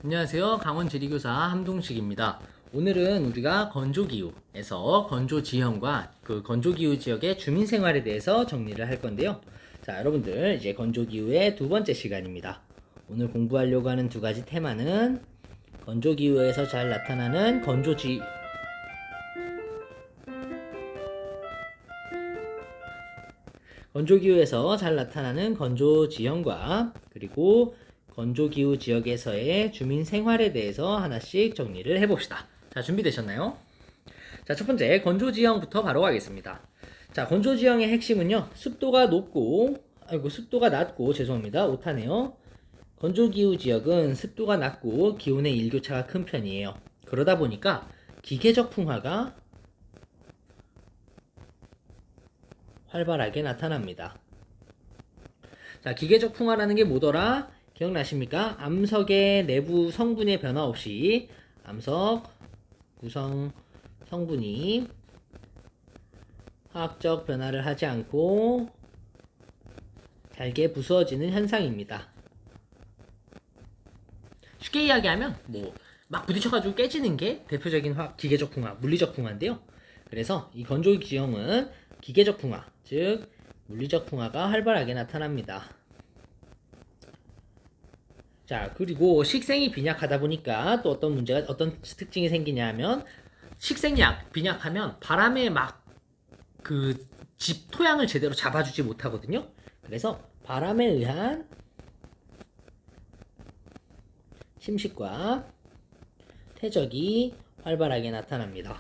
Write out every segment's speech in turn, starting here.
안녕하세요. 강원지리교사 함동식입니다. 오늘은 우리가 건조기후에서 건조지형과 그 건조기후 지역의 주민생활에 대해서 정리를 할 건데요. 자, 여러분들 이제 건조기후의 두 번째 시간입니다. 오늘 공부하려고 하는 두 가지 테마는 건조기후에서 잘 나타나는 건조기후에서 잘 나타나는 건조지형과 그리고 건조기후 지역에서의 주민 생활에 대해서 하나씩 정리를 해봅시다. 자, 준비되셨나요? 자, 첫 번째 건조지형부터 바로 가겠습니다. 자, 건조지형의 핵심은요, 습도가 낮고, 죄송합니다. 오타네요. 건조기후 지역은 습도가 낮고 기온의 일교차가 큰 편이에요. 그러다 보니까 기계적 풍화가 활발하게 나타납니다. 자, 기계적 풍화라는 게 뭐더라? 기억나십니까? 암석의 내부 성분의 변화 없이 암석 구성 성분이 화학적 변화를 하지 않고 잘게 부서지는 현상입니다. 쉽게 이야기하면 막 부딪혀가지고 깨지는 게 대표적인 기계적 풍화, 물리적 풍화인데요. 그래서 이 건조 지형은 기계적 풍화, 즉 물리적 풍화가 활발하게 나타납니다. 자, 그리고 식생이 빈약하다 보니까 또 어떤 특징이 생기냐 하면, 식생이 빈약하면 바람에 막 집 토양을 제대로 잡아주지 못하거든요. 그래서 바람에 의한 침식과 퇴적이 활발하게 나타납니다.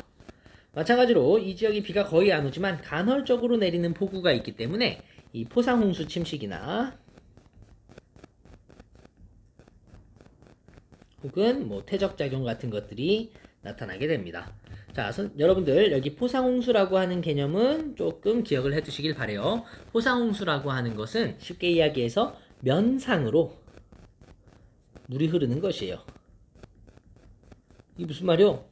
마찬가지로 이 지역이 비가 거의 안 오지만 간헐적으로 내리는 폭우가 있기 때문에 이 포상홍수 침식이나 혹은 퇴적작용 같은 것들이 나타나게 됩니다. 자, 여러분들 여기 포상홍수라고 하는 개념은 조금 기억을 해두시길 바래요. 포상홍수라고 하는 것은 쉽게 이야기해서 면상으로 물이 흐르는 것이에요. 이게 무슨 말이요?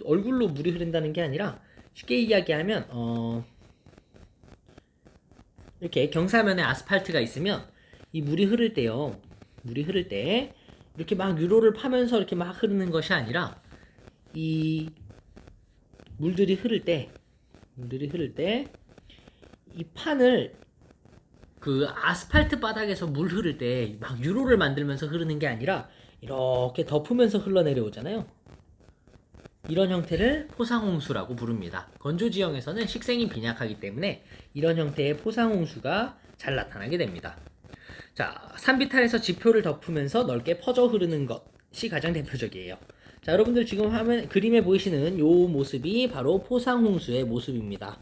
얼굴로 물이 흐른다는 게 아니라 쉽게 이야기하면 이렇게 경사면에 아스팔트가 있으면 이 물이 흐를 때요. 물이 흐를 때 이렇게 막 유로를 파면서 이렇게 막 흐르는 것이 아니라 이 물들이 흐를 때 이 판을 그 아스팔트 바닥에서 물 흐를 때 막 유로를 만들면서 흐르는 게 아니라 이렇게 덮으면서 흘러내려오잖아요. 이런 형태를 포상홍수라고 부릅니다. 건조지형에서는 식생이 빈약하기 때문에 이런 형태의 포상홍수가 잘 나타나게 됩니다. 자, 산비탈에서 지표를 덮으면서 넓게 퍼져 흐르는 것이 가장 대표적이에요. 자, 여러분들 지금 그림에 보이시는 요 모습이 바로 포상홍수의 모습입니다.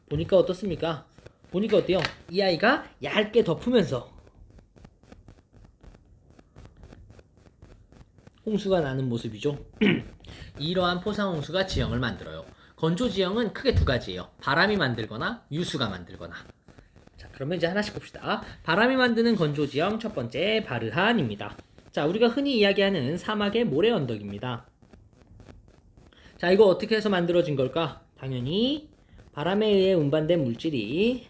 보니까 어떻습니까? 보니까 어때요? 이 아이가 얇게 덮으면서 홍수가 나는 모습이죠. 이러한 포상홍수가 지형을 만들어요. 건조지형은 크게 두 가지예요. 바람이 만들거나 유수가 만들거나. 자, 그러면 이제 하나씩 봅시다. 바람이 만드는 건조지형 첫 번째 바르한입니다. 자, 우리가 흔히 이야기하는 사막의 모래 언덕입니다. 자, 이거 어떻게 해서 만들어진 걸까? 당연히 바람에 의해 운반된 물질이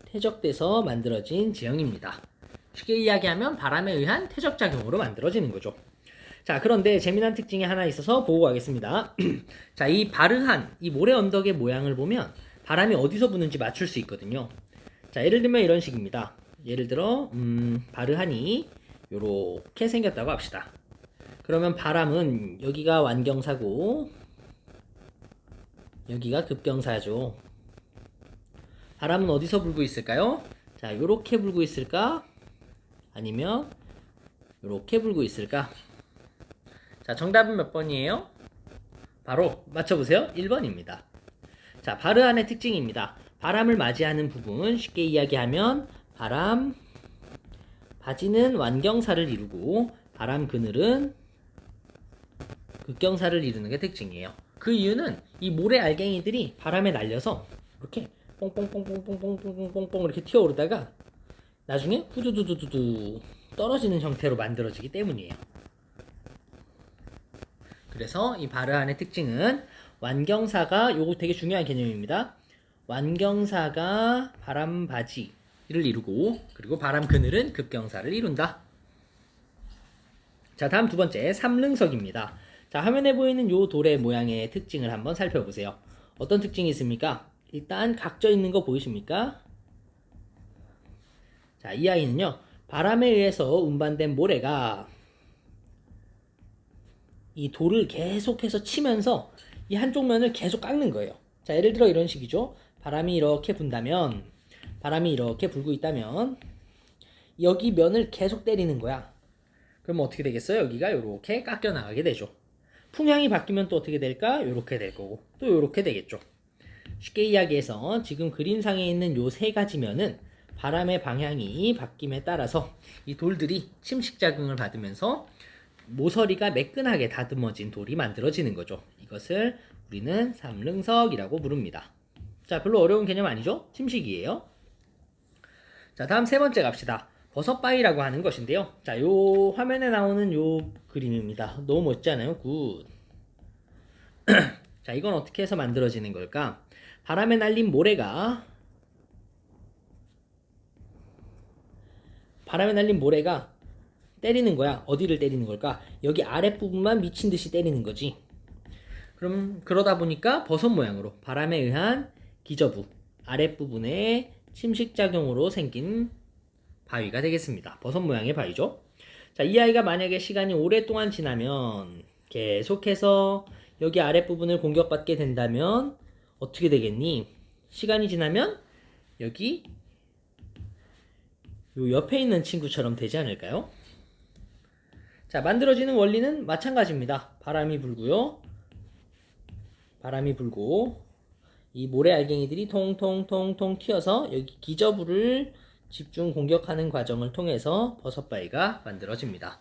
퇴적돼서 만들어진 지형입니다. 쉽게 이야기하면 바람에 의한 퇴적작용으로 만들어지는 거죠. 자, 그런데 재미난 특징이 하나 있어서 보고 가겠습니다. 자, 이 바르한, 이 모래 언덕의 모양을 보면 바람이 어디서 부는지 맞출 수 있거든요. 자, 예를 들면 이런 식입니다. 예를 들어 바르한이 요렇게 생겼다고 합시다. 그러면 바람은 여기가 완경사고 여기가 급경사죠. 바람은 어디서 불고 있을까요? 자, 요렇게 불고 있을까? 아니면 요렇게 불고 있을까? 자, 정답은 몇 번이에요? 바로 맞춰보세요. 1번입니다. 자, 바르한의 특징입니다. 바람을 맞이하는 부분, 쉽게 이야기하면 바지는 완경사를 이루고 바람 그늘은 극경사를 이루는 게 특징이에요. 그 이유는 이 모래 알갱이들이 바람에 날려서 이렇게 뽕뽕뽕뽕뽕뽕뽕뽕뽕 이렇게 튀어오르다가 나중에 후두두두두두 떨어지는 형태로 만들어지기 때문이에요. 그래서 이 바르한의 특징은 완경사가 요거 되게 중요한 개념입니다. 완경사가 바람바지를 이루고 그리고 바람 그늘은 급경사를 이룬다. 자, 다음 두 번째 삼릉석입니다. 자, 화면에 보이는 요 돌의 모양의 특징을 한번 살펴보세요. 어떤 특징이 있습니까? 일단 각져 있는 거 보이십니까? 자, 이 아이는요, 바람에 의해서 운반된 모래가 이 돌을 계속해서 치면서 이 한쪽 면을 계속 깎는 거예요. 자, 예를 들어 이런 식이죠. 바람이 이렇게 분다면, 바람이 이렇게 불고 있다면 여기 면을 계속 때리는 거야. 그럼 어떻게 되겠어요? 여기가 이렇게 깎여 나가게 되죠. 풍향이 바뀌면 또 어떻게 될까? 이렇게 될 거고 또 이렇게 되겠죠. 쉽게 이야기해서 지금 그림상에 있는 요 세 가지 면은 바람의 방향이 바뀜에 따라서 이 돌들이 침식작용을 받으면서 모서리가 매끈하게 다듬어진 돌이 만들어지는 거죠. 이것을 우리는 삼릉석이라고 부릅니다. 자, 별로 어려운 개념 아니죠? 침식이에요. 자, 다음 세 번째 갑시다. 버섯바위라고 하는 것인데요. 자, 요 화면에 나오는 요 그림입니다. 너무 멋지잖아요. 굿. 자, 이건 어떻게 해서 만들어지는 걸까? 바람에 날린 모래가 때리는 거야. 어디를 때리는 걸까? 여기 아랫부분만 미친 듯이 때리는 거지. 그럼 그러다 보니까 버섯 모양으로 바람에 의한 기저부 아랫부분에 침식작용으로 생긴 바위가 되겠습니다. 버섯 모양의 바위죠. 자, 이 아이가 만약에 시간이 오랫동안 지나면 계속해서 여기 아랫부분을 공격받게 된다면 어떻게 되겠니? 시간이 지나면 여기 요 옆에 있는 친구처럼 되지 않을까요? 자, 만들어지는 원리는 마찬가지입니다. 바람이 불고요. 바람이 불고 이 모래 알갱이들이 통통통통 튀어서 여기 기저부를 집중 공격하는 과정을 통해서 버섯바위가 만들어집니다.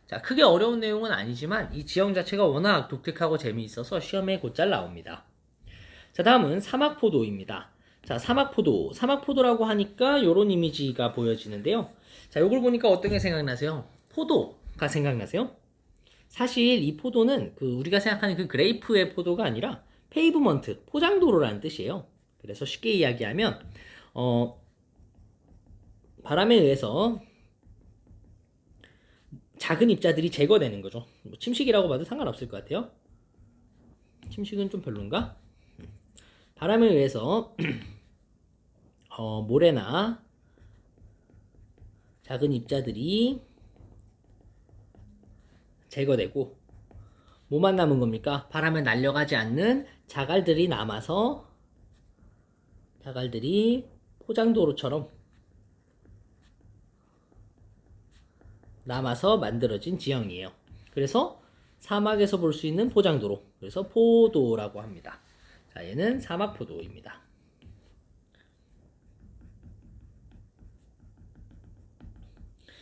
자, 크게 어려운 내용은 아니지만 이 지형 자체가 워낙 독특하고 재미있어서 시험에 곧잘 나옵니다. 자, 다음은 사막포도입니다. 자, 사막포도라고 하니까 요런 이미지가 보여지는데요. 자, 요걸 보니까 어떤 게 생각나세요? 포도가 생각나세요? 사실 이 포도는 우리가 생각하는 그 그레이프의 포도가 아니라 페이브먼트, 포장도로라는 뜻이에요. 그래서 쉽게 이야기하면 바람에 의해서 작은 입자들이 제거되는 거죠. 뭐 침식이라고 봐도 상관없을 것 같아요. 침식은 좀 별론가? 바람에 의해서 모래나 작은 입자들이 제거되고 뭐만 남은 겁니까? 바람에 날려가지 않는 자갈들이 남아서 자갈들이 포장도로처럼 남아서 만들어진 지형이에요. 그래서 사막에서 볼 수 있는 포장도로, 그래서 포도라고 합니다. 자, 얘는 사막포도입니다.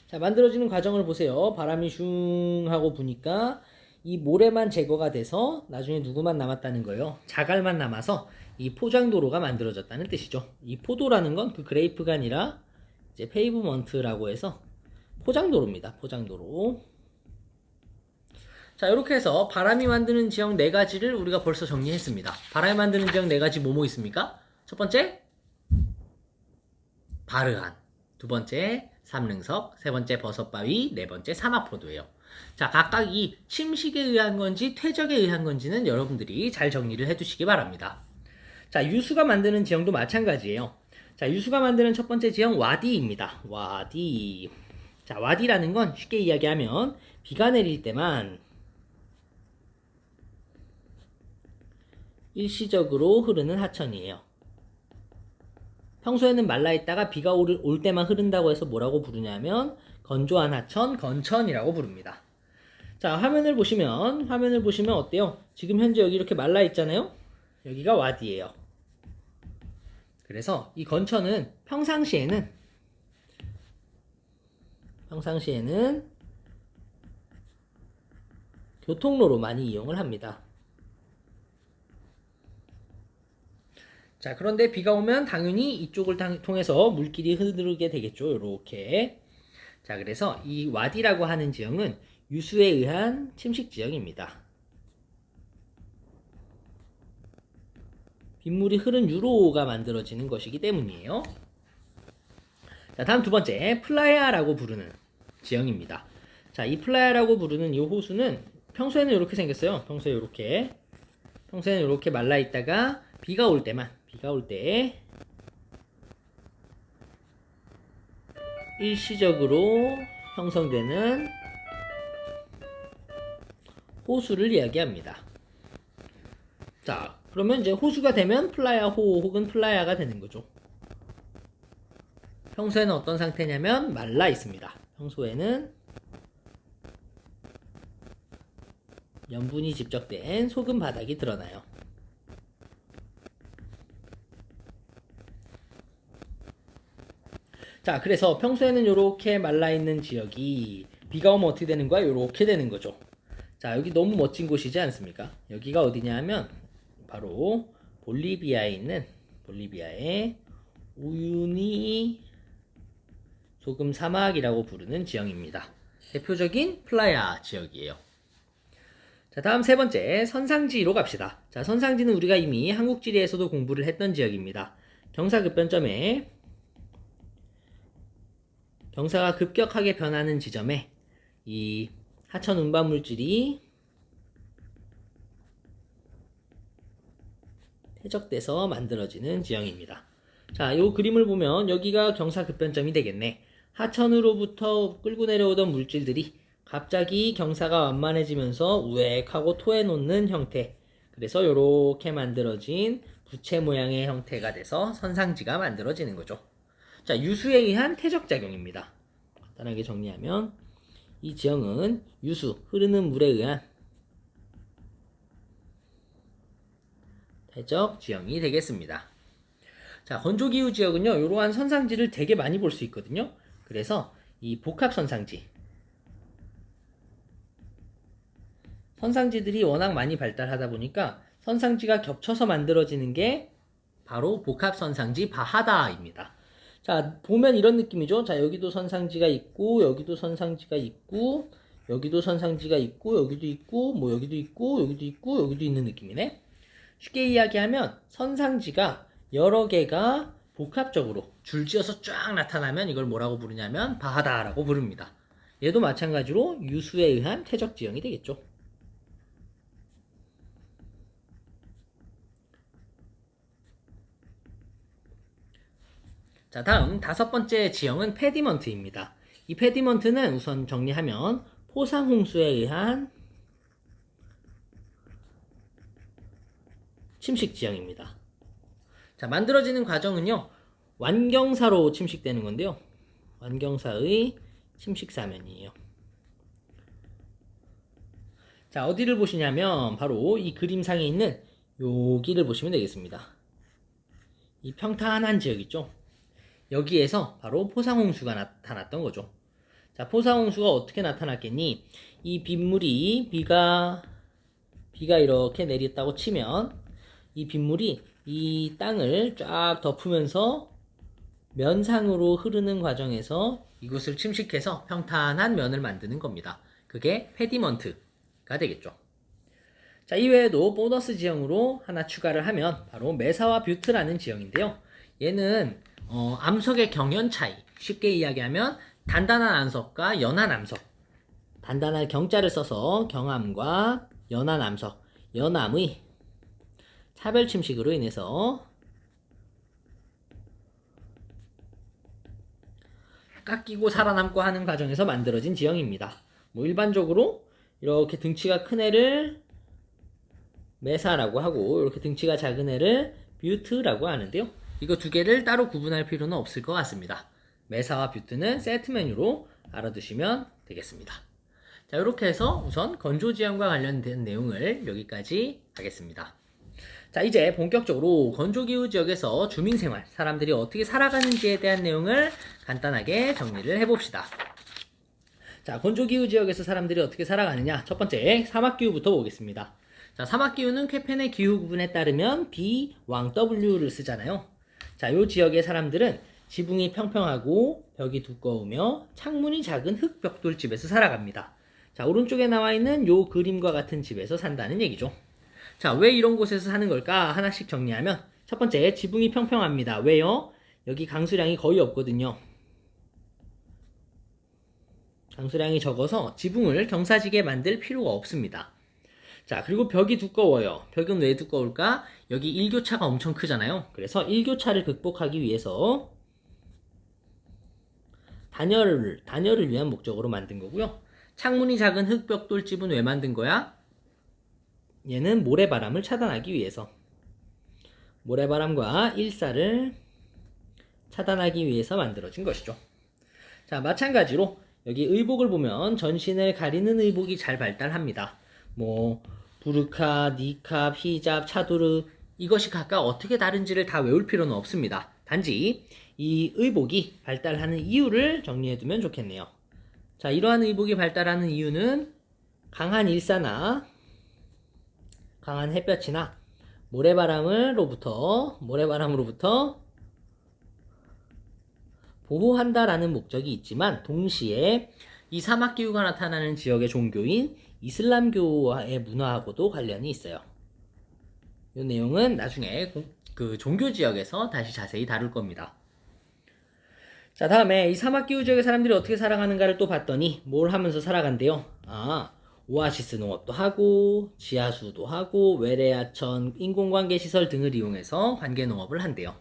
자, 만들어지는 과정을 보세요. 바람이 슝 하고 부니까 이 모래만 제거가 돼서 나중에 누구만 남았다는 거예요. 자갈만 남아서 이 포장도로가 만들어졌다는 뜻이죠. 이 포도라는 건 그 그레이프가 아니라 이제 페이브먼트라고 해서 포장도로입니다. 포장도로. 자, 이렇게 해서 바람이 만드는 지형 4가지를 우리가 벌써 정리했습니다. 바람이 만드는 지형 4가지 뭐뭐 있습니까? 첫 번째, 바르한. 두 번째, 삼릉석. 세 번째, 버섯바위. 네 번째, 사막포도예요. 자, 각각 이 침식에 의한 건지 퇴적에 의한 건지는 여러분들이 잘 정리를 해두시기 바랍니다. 자, 유수가 만드는 지형도 마찬가지예요. 자, 유수가 만드는 첫 번째 지형 와디입니다. 와디. 자, 와디라는 건 쉽게 이야기하면 비가 내릴 때만 일시적으로 흐르는 하천이에요. 평소에는 말라있다가 비가 올 때만 흐른다고 해서 뭐라고 부르냐면 건조한 하천, 건천이라고 부릅니다. 자, 화면을 보시면 어때요? 지금 현재 여기 이렇게 말라있잖아요? 여기가 와디예요. 그래서 이 건천은 평상시에는 교통로로 많이 이용을 합니다. 자, 그런데 비가 오면 당연히 이쪽을 통해서 물길이 흐르게 되겠죠. 이렇게. 자, 그래서 이 와디라고 하는 지형은 유수에 의한 침식 지형입니다. 빗물이 흐른 유로가 만들어지는 것이기 때문이에요. 자, 다음 두 번째, 플라야라고 부르는 지형입니다. 자, 이 플라야라고 부르는 이 호수는 평소에는 이렇게 생겼어요. 평소에는 이렇게 말라 있다가 비가 올 때 일시적으로 형성되는 호수를 이야기합니다. 자, 그러면 이제 호수가 되면 플라야호 혹은 플라야가 되는 거죠. 평소에는 어떤 상태냐면 말라 있습니다. 평소에는 염분이 집적된 소금 바닥이 드러나요. 자, 그래서 평소에는 이렇게 말라있는 지역이 비가 오면 어떻게 되는 거야? 이렇게 되는 거죠. 자, 여기 너무 멋진 곳이지 않습니까? 여기가 어디냐 하면 바로 볼리비아의 우유니 소금 사막이라고 부르는 지형입니다. 대표적인 플라야 지역이에요. 자, 다음 세 번째, 선상지로 갑시다. 자, 선상지는 우리가 이미 한국지리에서도 공부를 했던 지역입니다. 경사급변점에 경사가 급격하게 변하는 지점에 이 하천 운반 물질이 퇴적돼서 만들어지는 지형입니다. 자, 이 그림을 보면 여기가 경사급변점이 되겠네. 하천으로부터 끌고 내려오던 물질들이 갑자기 경사가 완만해지면서 우액하고 토해놓는 형태, 그래서 이렇게 만들어진 부채 모양의 형태가 돼서 선상지가 만들어지는 거죠. 자, 유수에 의한 퇴적작용입니다. 간단하게 정리하면 이 지형은 유수, 흐르는 물에 의한 퇴적 지형이 되겠습니다. 자, 건조기후 지역은요, 이러한 선상지를 되게 많이 볼 수 있거든요. 그래서 이 선상지들이 워낙 많이 발달하다 보니까 선상지가 겹쳐서 만들어지는 게 바로 복합선상지 바하다입니다. 자, 보면 이런 느낌이죠. 자, 여기도 선상지가 있고, 여기도 선상지가 있고, 여기도 선상지가 있고, 여기도 있고, 뭐 여기도 있고, 여기도 있고, 여기도 있는 느낌이네. 쉽게 이야기하면 선상지가 여러 개가 복합적으로 줄지어서 쫙 나타나면 이걸 뭐라고 부르냐면 바하다라고 부릅니다. 얘도 마찬가지로 유수에 의한 퇴적 지형이 되겠죠. 자, 다음 다섯 번째 지형은 페디먼트입니다. 이 페디먼트는 우선 정리하면 포상홍수에 의한 침식 지형입니다. 자, 만들어지는 과정은요, 완경사로 침식되는 건데요. 완경사의 침식사면이에요. 자, 어디를 보시냐면 바로 이 그림상에 있는 여기를 보시면 되겠습니다. 이 평탄한 지역 있죠? 여기에서 바로 포상홍수가 나타났던 거죠. 자, 포상홍수가 어떻게 나타났겠니? 이 빗물이 비가 이렇게 내렸다고 치면 이 빗물이 이 땅을 쫙 덮으면서 면상으로 흐르는 과정에서 이곳을 침식해서 평탄한 면을 만드는 겁니다. 그게 페디먼트가 되겠죠. 자, 이외에도 보너스 지형으로 하나 추가를 하면 바로 메사와 뷰트라는 지형인데요. 얘는 암석의 경연 차이, 쉽게 이야기하면 단단한 암석과 연한 암석, 단단한 경자를 써서 경암과 연한 암석, 연암의 차별 침식으로 인해서 깎이고 살아남고 하는 과정에서 만들어진 지형입니다. 뭐 일반적으로 이렇게 등치가 큰 애를 메사라고 하고 이렇게 등치가 작은 애를 뷰트라고 하는데요. 이거 두 개를 따로 구분할 필요는 없을 것 같습니다. 메사와 뷰트는 세트 메뉴로 알아두시면 되겠습니다. 자, 이렇게 해서 우선 건조지형과 관련된 내용을 여기까지 하겠습니다. 자, 이제 본격적으로 건조기후 지역에서 주민생활, 사람들이 어떻게 살아가는지에 대한 내용을 간단하게 정리를 해봅시다. 자, 건조기후 지역에서 사람들이 어떻게 살아가느냐. 첫 번째, 사막기후부터 보겠습니다. 자, 사막기후는 쾌펜의 기후 구분에 따르면 B, 왕 W를 쓰잖아요. 자, 이 지역의 사람들은 지붕이 평평하고 벽이 두꺼우며 창문이 작은 흙벽돌집에서 살아갑니다. 자, 오른쪽에 나와 있는 이 그림과 같은 집에서 산다는 얘기죠. 자, 왜 이런 곳에서 사는 걸까? 하나씩 정리하면 첫 번째, 지붕이 평평합니다. 왜요? 여기 강수량이 거의 없거든요. 강수량이 적어서 지붕을 경사지게 만들 필요가 없습니다. 자, 그리고 벽이 두꺼워요. 벽은 왜 두꺼울까? 여기 일교차가 엄청 크잖아요. 그래서 일교차를 극복하기 위해서 단열을 위한 목적으로 만든 거고요. 창문이 작은 흙벽돌집은 왜 만든 거야? 얘는 모래바람을 차단하기 위해서. 모래바람과 일사를 차단하기 위해서 만들어진 것이죠. 자, 마찬가지로 여기 의복을 보면 전신을 가리는 의복이 잘 발달합니다. 뭐 부르카, 니캅, 히잡, 차두르, 이것이 각각 어떻게 다른지를 다 외울 필요는 없습니다. 단지 이 의복이 발달하는 이유를 정리해두면 좋겠네요. 자, 이러한 의복이 발달하는 이유는 강한 일사나 강한 햇볕이나 모래바람으로부터 보호한다라는 목적이 있지만, 동시에 이 사막기후가 나타나는 지역의 종교인 이슬람교와의 문화하고도 관련이 있어요. 이 내용은 나중에 그 종교 지역에서 다시 자세히 다룰 겁니다. 자, 다음에 이 사막기후 지역의 사람들이 어떻게 살아가는가를 또 봤더니 뭘 하면서 살아간대요? 오아시스 농업도 하고 지하수도 하고 외래하천, 인공관계시설 등을 이용해서 관계농업을 한대요.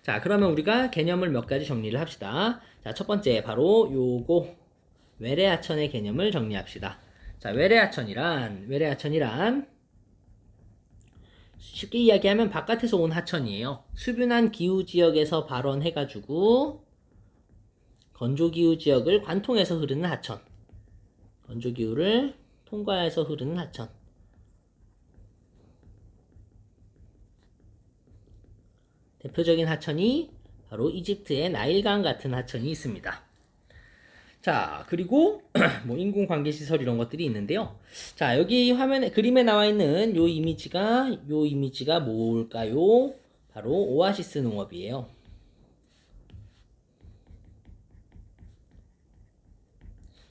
자, 그러면 우리가 개념을 몇 가지 정리를 합시다. 자, 첫 번째 바로 요거 외래하천의 개념을 정리합시다. 자, 외래하천이란 쉽게 이야기하면 바깥에서 온 하천이에요. 수변한 기후 지역에서 발원해가지고 건조기후 지역을 관통해서 흐르는 하천. 건조기후를 통과해서 흐르는 하천. 대표적인 하천이 바로 이집트의 나일강 같은 하천이 있습니다. 자, 그리고 뭐 인공관계시설 이런 것들이 있는데요. 자, 여기 화면에 그림에 나와 있는 요 이미지가 뭘까요? 바로 오아시스 농업이에요.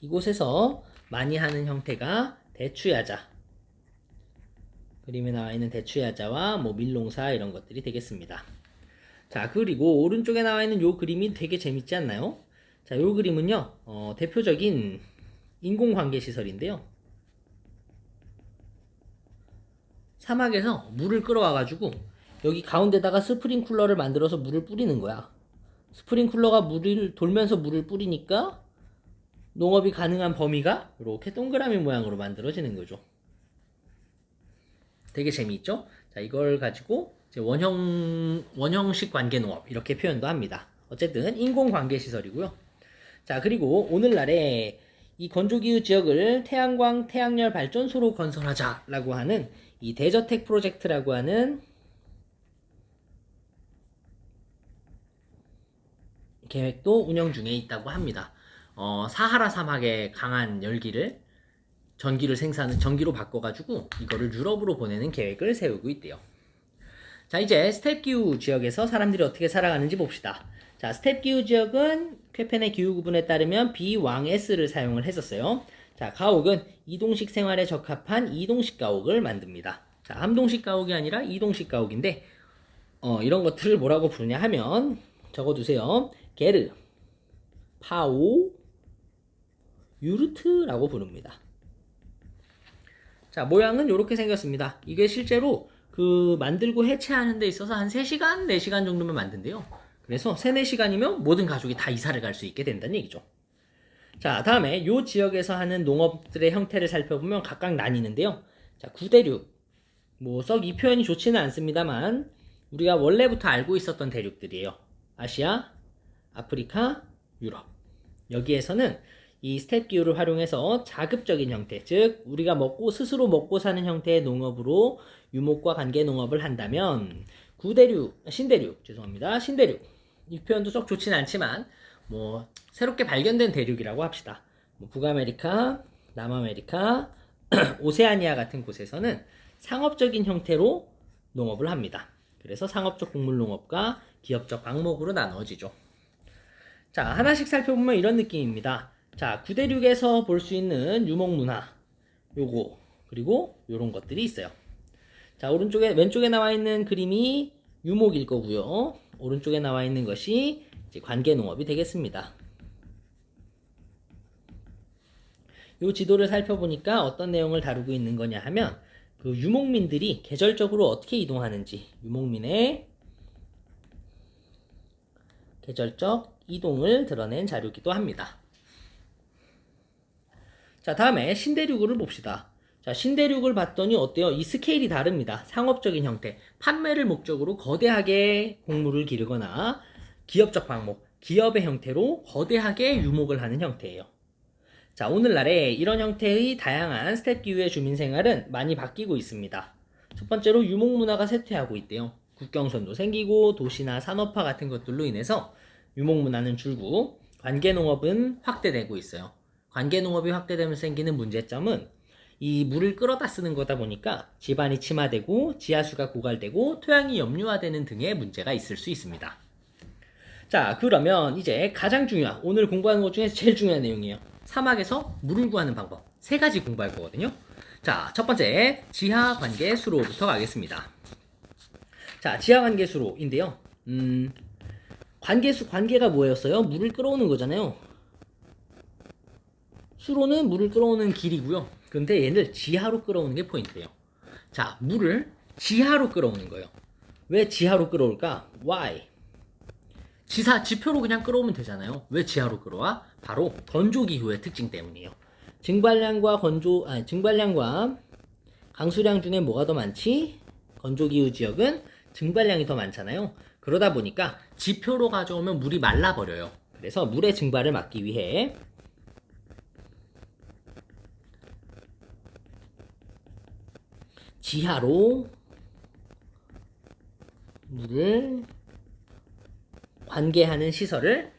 이곳에서 많이 하는 형태가 대추야자. 그림에 나와 있는 대추야자와 뭐 밀농사 이런 것들이 되겠습니다. 자, 그리고 오른쪽에 나와 있는 요 그림이 되게 재밌지 않나요? 자, 요 그림은요, 대표적인 인공관계시설인데요. 사막에서 물을 끌어와가지고 여기 가운데다가 스프링쿨러를 만들어서 물을 뿌리는 거야. 스프링쿨러가 물을 돌면서 물을 뿌리니까 농업이 가능한 범위가 이렇게 동그라미 모양으로 만들어지는 거죠. 되게 재미있죠? 자, 이걸 가지고 이제 원형식 관계농업 이렇게 표현도 합니다. 어쨌든 인공관계시설이고요. 자, 그리고 오늘날에 이 건조기후 지역을 태양광, 태양열 발전소로 건설하자라고 하는 이 대저택 프로젝트라고 하는 계획도 운영 중에 있다고 합니다. 사하라 사막의 강한 전기로 바꿔가지고 이거를 유럽으로 보내는 계획을 세우고 있대요. 자, 이제 스텝기후 지역에서 사람들이 어떻게 살아가는지 봅시다. 자, 스텝기후 지역은 쾌펜의 기후 구분에 따르면 B 왕S를 사용을 했었어요. 자, 가옥은 이동식 생활에 적합한 이동식 가옥을 만듭니다. 자, 함동식 가옥이 아니라 이동식 가옥인데 이런 것들을 뭐라고 부르냐 하면 적어두세요. 게르, 파오, 유르트라고 부릅니다. 자, 모양은 이렇게 생겼습니다. 이게 실제로 그 만들고 해체하는 데 있어서 한 3시간, 4시간 정도면 만든대요. 그래서 3, 4시간이면 모든 가족이 다 이사를 갈 수 있게 된다는 얘기죠. 자, 다음에 이 지역에서 하는 농업들의 형태를 살펴보면 각각 나뉘는데요. 자, 구대륙. 뭐 썩 이 표현이 좋지는 않습니다만 우리가 원래부터 알고 있었던 대륙들이에요. 아시아, 아프리카, 유럽. 여기에서는 이 스텝 기후를 활용해서 자급적인 형태, 즉 우리가 스스로 먹고 사는 형태의 농업으로 유목과 관계 농업을 한다면 신대륙 이 표현도 썩 좋지는 않지만 뭐 새롭게 발견된 대륙이라고 합시다. 뭐 북아메리카, 남아메리카, 오세아니아 같은 곳에서는 상업적인 형태로 농업을 합니다. 그래서 상업적 곡물 농업과 기업적 방목으로 나누어지죠. 자, 하나씩 살펴보면 이런 느낌입니다. 자, 구대륙에서 볼 수 있는 유목 문화, 요거, 그리고 요런 것들이 있어요. 자, 왼쪽에 나와 있는 그림이 유목일 거고요. 오른쪽에 나와 있는 것이 이제 관계농업이 되겠습니다. 이 지도를 살펴보니까 어떤 내용을 다루고 있는 거냐 하면 그 유목민들이 계절적으로 어떻게 이동하는지, 유목민의 계절적 이동을 드러낸 자료이기도 합니다. 자, 다음에 신대륙을 봅시다. 자, 신대륙을 봤더니 어때요? 이 스케일이 다릅니다. 상업적인 형태, 판매를 목적으로 거대하게 곡물을 기르거나 기업적 방목, 기업의 형태로 거대하게 유목을 하는 형태예요. 자, 오늘날에 이런 형태의 다양한 스텝 기후의 주민 생활은 많이 바뀌고 있습니다. 첫 번째로 유목 문화가 쇠퇴하고 있대요. 국경선도 생기고 도시나 산업화 같은 것들로 인해서 유목 문화는 줄고 관계농업은 확대되고 있어요. 관계농업이 확대되면서 생기는 문제점은 이 물을 끌어다 쓰는 거다 보니까 지반이 침하되고 지하수가 고갈되고 토양이 염류화되는 등의 문제가 있을 수 있습니다. 자, 그러면 이제 가장 중요한, 오늘 공부하는 것 중에 제일 중요한 내용이에요. 사막에서 물을 구하는 방법. 3가지 공부할 거거든요. 자, 첫 번째 지하 관계 수로부터 가겠습니다. 자, 지하 관계 수로인데요. 관계가 뭐였어요? 물을 끌어오는 거잖아요. 수로는 물을 끌어오는 길이고요. 근데 얘를 지하로 끌어오는 게 포인트예요. 자, 물을 지하로 끌어오는 거예요. 왜 지하로 끌어올까? Why? 지표로 그냥 끌어오면 되잖아요. 왜 지하로 끌어와? 바로 건조기후의 특징 때문이에요. 증발량과 강수량 중에 뭐가 더 많지? 건조기후 지역은 증발량이 더 많잖아요. 그러다 보니까 지표로 가져오면 물이 말라버려요. 그래서 물의 증발을 막기 위해 지하로 물을 관계하는 시설을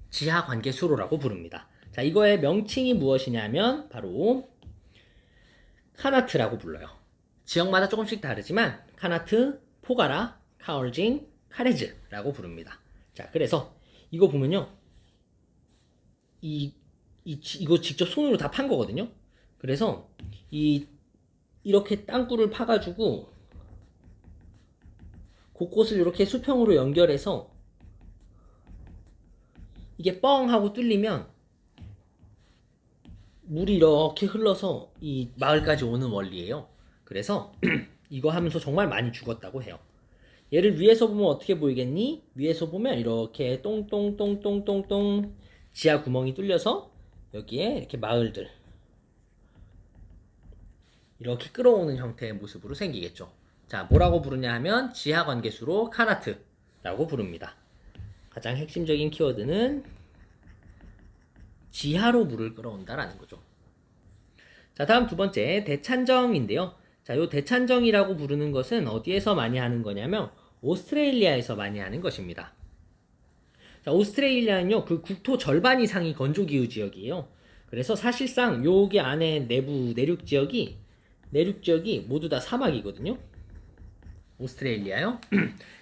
지하 관계 수로라고 부릅니다. 자, 이거의 명칭이 무엇이냐면 바로 카나트라고 불러요. 지역마다 조금씩 다르지만 카나트, 포가라, 카얼징, 카레즈라고 부릅니다. 자, 그래서 이거 보면요. 이거 직접 손으로 다 판 거거든요. 그래서 이렇게 땅굴을 파가지고 곳곳을 이렇게 수평으로 연결해서 이게 뻥 하고 뚫리면 물이 이렇게 흘러서 이 마을까지 오는 원리예요. 그래서 이거 하면서 정말 많이 죽었다고 해요. 얘를 위에서 보면 어떻게 보이겠니? 위에서 보면 이렇게 똥똥똥똥똥똥 지하 구멍이 뚫려서 여기에 이렇게 마을들 이렇게 끌어오는 형태의 모습으로 생기겠죠. 자, 뭐라고 부르냐 하면 지하 관계수로 카나트라고 부릅니다. 가장 핵심적인 키워드는 지하로 물을 끌어온다라는 거죠. 자, 다음 두 번째 대찬정인데요. 자, 요 대찬정이라고 부르는 것은 어디에서 많이 하는 거냐면 오스트레일리아에서 많이 하는 것입니다. 자, 오스트레일리아는요, 그 국토 절반 이상이 건조기후 지역이에요. 그래서 사실상 여기 안에 내륙 지역이 모두 다 사막이거든요. 오스트레일리아요.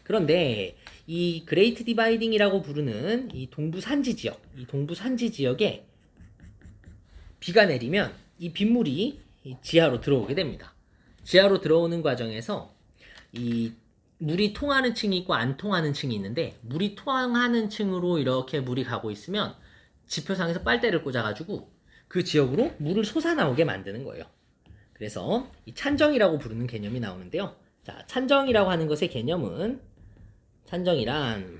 그런데 이 그레이트 디바이딩이라고 부르는 이 동부 산지 지역에 비가 내리면 이 빗물이 지하로 들어오게 됩니다. 지하로 들어오는 과정에서 이 물이 통하는 층이 있고 안 통하는 층이 있는데 물이 통하는 층으로 이렇게 물이 가고 있으면 지표상에서 빨대를 꽂아가지고 그 지역으로 물을 솟아나오게 만드는 거예요. 그래서 이 찬정이라고 부르는 개념이 나오는데요. 자, 찬정이라고 하는 것의 개념은 찬정이란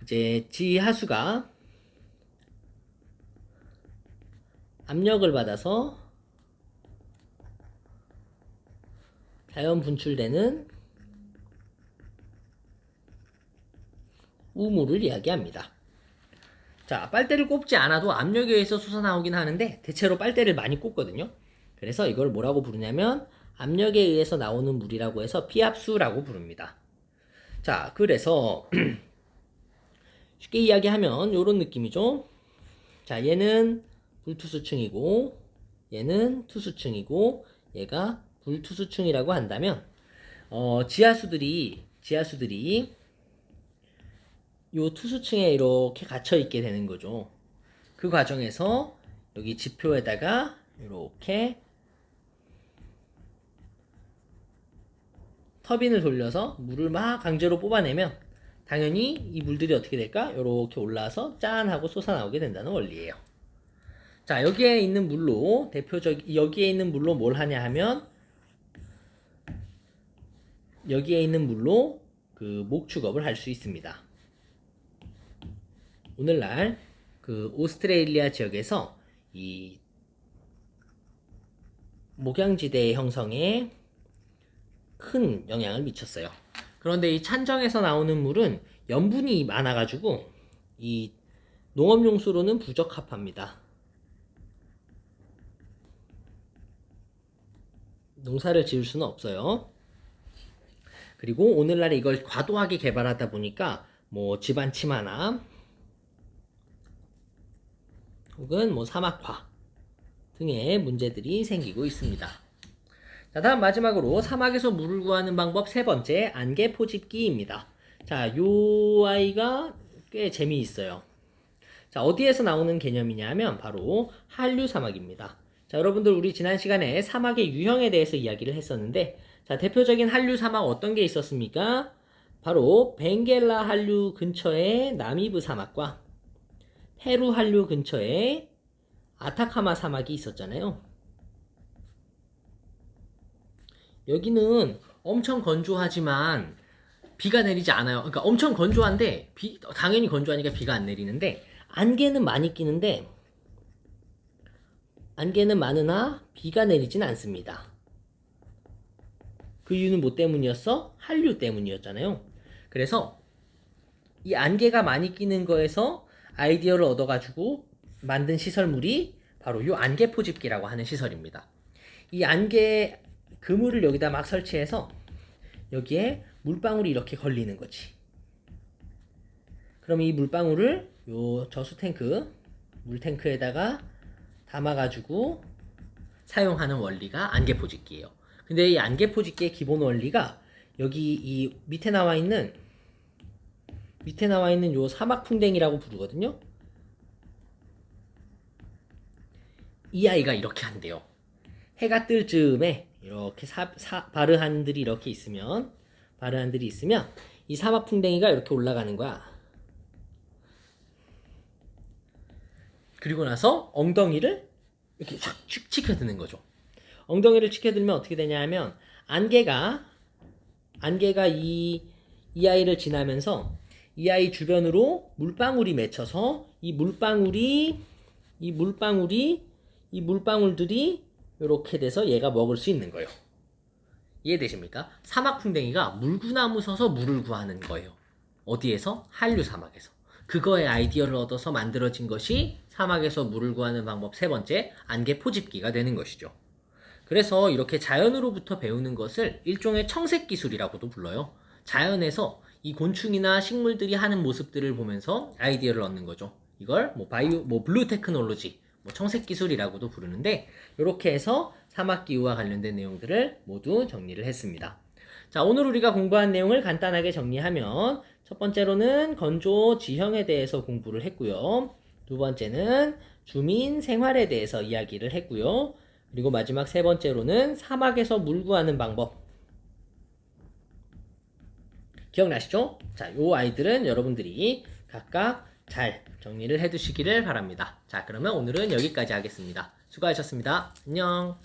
이제 지하수가 압력을 받아서 자연 분출되는 우물을 이야기합니다. 자, 빨대를 꼽지 않아도 압력에 의해서 솟아나오긴 하는데 대체로 빨대를 많이 꼽거든요. 그래서 이걸 뭐라고 부르냐면 압력에 의해서 나오는 물이라고 해서 피압수라고 부릅니다. 자, 그래서 쉽게 이야기하면 이런 느낌이죠. 자, 얘는 불투수층이고 얘는 투수층이고 얘가 불투수층이라고 한다면 지하수들이 요 투수층에 이렇게 갇혀 있게 되는 거죠. 그 과정에서 여기 지표에다가 이렇게 터빈을 돌려서 물을 막 강제로 뽑아내면 당연히 이 물들이 어떻게 될까? 이렇게 올라와서 짠 하고 솟아나오게 된다는 원리예요. 자, 여기에 있는 물로 여기에 있는 물로 뭘 하냐 하면 여기에 있는 물로 그 목축업을 할 수 있습니다. 오늘날 그 오스트레일리아 지역에서 이 목양지대 형성에 큰 영향을 미쳤어요. 그런데 이 찬정에서 나오는 물은 염분이 많아가지고 이 농업용수로는 부적합합니다. 농사를 지을 수는 없어요. 그리고 오늘날에 이걸 과도하게 개발하다 보니까 뭐 집안 침하나 혹은 뭐 사막화 등의 문제들이 생기고 있습니다. 자, 다음 마지막으로 사막에서 물을 구하는 방법 세 번째, 안개 포집기입니다. 자, 요 아이가 꽤 재미있어요. 자, 어디에서 나오는 개념이냐면 바로 한류 사막입니다. 자, 여러분들 우리 지난 시간에 사막의 유형에 대해서 이야기를 했었는데, 자, 대표적인 한류 사막 어떤 게 있었습니까? 바로 벵겔라 한류 근처의 나미브 사막과 페루 한류 근처에 아타카마 사막이 있었잖아요. 여기는 엄청 건조하지만 비가 내리지 않아요. 그러니까 엄청 건조한데 당연히 건조하니까 비가 안 내리는데 안개는 많이 끼는데 안개는 많으나 비가 내리진 않습니다. 그 이유는 뭐 때문이었어? 한류 때문이었잖아요. 그래서 이 안개가 많이 끼는 거에서 아이디어를 얻어가지고 만든 시설물이 바로 이 안개 포집기라고 하는 시설입니다. 이 안개 그물을 여기다 막 설치해서 여기에 물방울이 이렇게 걸리는 거지. 그럼 이 물방울을 요 저수 탱크, 물탱크에다가 담아가지고 사용하는 원리가 안개 포집기예요. 근데 이 안개 포집기의 기본 원리가 여기 이 밑에 나와 있는 요 사막풍뎅이라고 부르거든요. 이 아이가 이렇게 한대요. 해가 뜰 즈음에 이렇게 바르한들이 이렇게 있으면 이 사막풍뎅이가 이렇게 올라가는 거야. 그리고 나서 엉덩이를 이렇게 쫙 치켜드는 거죠. 엉덩이를 치켜들면 어떻게 되냐 하면 안개가 이 아이를 지나면서 이 아이 주변으로 물방울이 맺혀서 이 물방울들이 이렇게 돼서 얘가 먹을 수 있는 거예요. 이해되십니까? 사막풍뎅이가 물구나무 서서 물을 구하는 거예요. 어디에서? 한류 사막에서. 그거의 아이디어를 얻어서 만들어진 것이 사막에서 물을 구하는 방법 세 번째, 안개 포집기가 되는 것이죠. 그래서 이렇게 자연으로부터 배우는 것을 일종의 청색 기술이라고도 불러요. 자연에서 이 곤충이나 식물들이 하는 모습들을 보면서 아이디어를 얻는 거죠. 이걸 블루 테크놀로지, 청색 기술이라고도 부르는데, 이렇게 해서 사막 기후와 관련된 내용들을 모두 정리를 했습니다. 자, 오늘 우리가 공부한 내용을 간단하게 정리하면 첫 번째로는 건조 지형에 대해서 공부를 했고요. 두 번째는 주민 생활에 대해서 이야기를 했고요. 그리고 마지막 세 번째로는 사막에서 물 구하는 방법. 기억나시죠? 자, 요 아이들은 여러분들이 각각 잘 정리를 해두시기를 바랍니다. 자, 그러면 오늘은 여기까지 하겠습니다. 수고하셨습니다. 안녕.